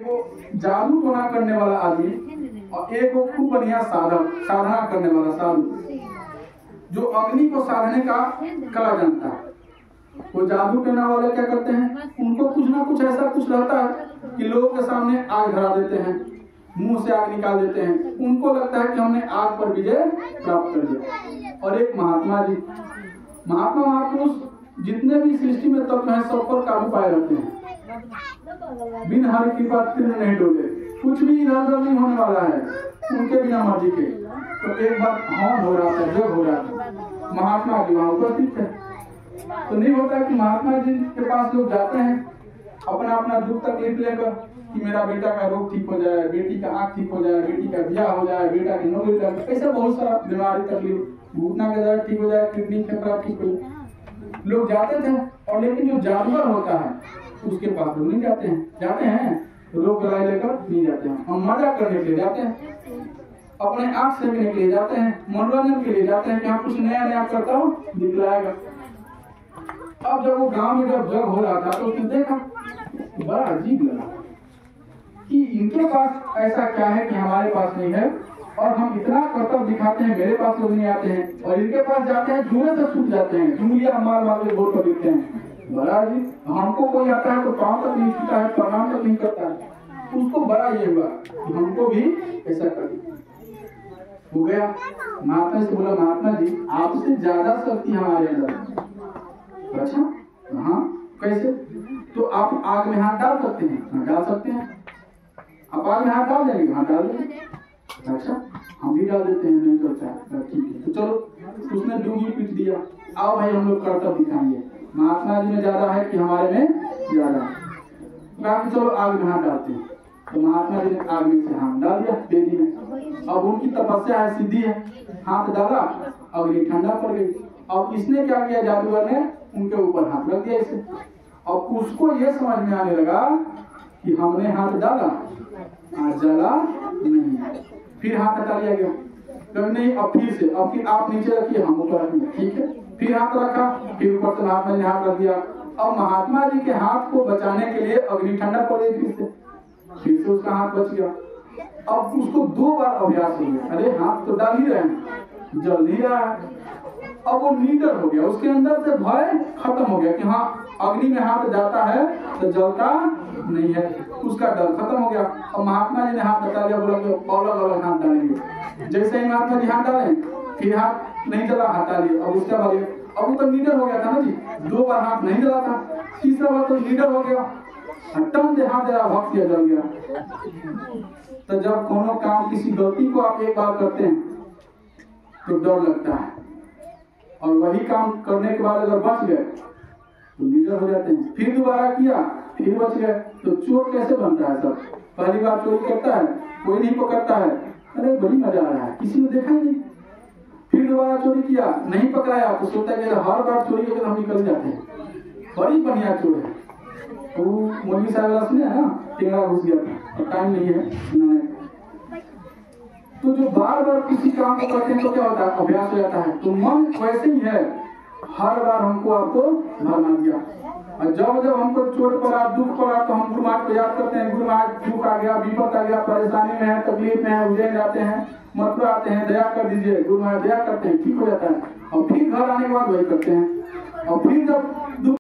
वो जादू टोना करने वाला आदमी और एक वो खूब बढ़िया साधना करने वाला साधु जो अग्नि को साधने का कला जानता है। वो जादू टोना वाले क्या करते हैं, उनको कुछ ना कुछ ऐसा कुछ रहता है कि लोगों के सामने आग धरा देते हैं, मुंह से आग निकाल देते हैं। उनको लगता है कि हमने आग पर विजय प्राप्त कर लिया। और एक महात्मा जी, महात्मा महापुरुष जितने भी सृष्टि में तत्व हैं सब पर काबू पाए रहते हैं। बिन हरि कृपा तीर्ण नहीं डोले, कुछ भी इधर उधर नहीं होने वाला है उनके बिना मर्जी के। तो एक बार हवन हो रहा था, जग हो रहा था, महात्मा जी वहां उपस्थित थे। तो नहीं होता कि महात्मा जी के पास लोग जाते हैं अपना अपना दुख तकलीफ लेकर कि मेरा बेटा का रोग ठीक हो जाए, बेटी का आंख ठीक हो जाए, बेटी का ब्याह हो जाए, बेटा की नौकरी लग जाए, ऐसा बहुत सारा बीमारी तकलीफ, घुटना का दर्द ठीक हो जाए, किडनी फेफड़ा ठीक हो जाए। लोग जाते थे। और लेकिन जो जानवर होता है उसके पास लोग नहीं जाते हैं। जाते हैं रोग गलाए लेकर नहीं जाते हैं। हम मजा करने के लिए जाते हैं, अपने आंख से मिलने के लिए जाते हैं, मनोरंजन के लिए जाते हैं कि हाँ कुछ नया नया करता हूँ दिखलाएगा। अब जब वो गांव में जब जग हो रहा था तो उसने देखा, बड़ा अजीब लगा कि इनके पास ऐसा क्या है कि हमारे पास नहीं है, और हम इतना कर्तव्य दिखाते हैं, मेरे पास लोग नहीं आते हैं, और इनके पास जाते हैं झूले से छूट जाते हैं, उंगलियां मार मार के बोल कर दिखते हैं। बड़ा जी, हमको कोई आता है तो पाँव तक नहीं छूटा है, प्रणाम तक नहीं करता है। उसको बड़ा ये हुआ कि हमको भी ऐसा कर हो गया। महात्मा से बोला, महात्मा जी आपसे ज्यादा शक्ति हमारे अंदर। अच्छा हाँ कैसे? तो आप आग में हाथ डाल सकते हैं? हाँ डाल सकते हैं। आप आग में हाथ डाल देंगे? हाँ डाल देंगे। अच्छा हम भी डाल देते हैं, नहीं चलता। ठीक है तो चलो, उसने डूबी पीट दिया। आओ भाई हम लोग कर्तव्य दिखाएंगे। महात्मा जी में ज्यादा है कि हमारे में ज्यादा? कहा कि चलो आग में हाथ डालते हैं। तो महात्मा जी ने आग में से हाथ डाल दिया बेदी में। अब उनकी तपस्या है, सिद्धि है, हाथ डाला, अग्नि ठंडा पड़ गई। अब इसने क्या किया, जादूगर ने उनके ऊपर हाथ रख दिया इसे। अब उसको ये समझ में आने लगा कि हमने हाथ डाला, हाथ जला नहीं। फिर हाथ हटा लिया गया, तो नहीं अब फिर से, अब फिर आप नीचे रखिए हम ऊपर रखेंगे। ठीक है, फिर हाथ रखा, फिर ऊपर से महात्मा जी ने हाथ रख दिया। अब महात्मा जी के हाथ को बचाने के लिए अग्नि ठंडा पड़ गई, फिर से उसका हाथ बच गया। अब उसको 2 बार अभ्यास हो गया, अरे हाथ तो डाल ही रहे हैं, जल नहीं रहा है। अब वो नीडर हो गया, उसके अंदर से भय खत्म हो गया कि हाँ अग्नि में हाथ जाता है तो जलता नहीं है, उसका डर खत्म हो गया। और महात्मा जी ने हाथ हटा लिया, बोला कि अलग अलग हाथ डालेंगे। जैसे ही महात्मा जी हाथ डाले, फिर हाथ नहीं जला, हटा लिया। अब उसके बाद अब वो तो लीडर हो गया था ना जी, 2 बार हाथ नहीं जला था, तीसरा बार तो लीडर हो गया, टन से हाथ जला, भक्त किया जल गया। तो जब कोनो काम किसी गलती को आप एक बार करते हैं तो डर लगता है, और वही काम करने के बाद अगर बच गए तो लीडर हो जाते हैं। फिर दोबारा किया, फिर बच गए, तो चोर कैसे बनता है? सब पहली बार चोरी करता है, कोई नहीं पकड़ता है, अरे बड़ी मजा आ रहा है, किसी ने देखा ही नहीं। फिर दोबारा चोरी किया, नहीं पकड़ाया, तो सोचता है हर बार चोरी करके हम निकल जाते हैं, बड़ी बढ़िया चोर है। तो मौलवी साहब सुने है ना, टेढ़ा घुस गया था, तो टाइम नहीं है सुनाने। तो जो बार बार किसी काम को करते हैं तो क्या होता है, अभ्यास हो जाता है। तो मन वैसे ही है, हर बार हमको आपको भरना दिया, और जब जब हमको चोट पड़ा, दुख पड़ा, तो हम गुरु महाराज को याद करते हैं। गुरु महाराज दुख आ गया, विपत आ गया, परेशानी में है, तकलीफ में है, उज्जैन जाते हैं, मथुरा आते हैं, दया कर दीजिए, गुरु महाराज दया करते हैं, ठीक हो जाता है। और फिर घर आने के बाद वही करते हैं, और फिर जब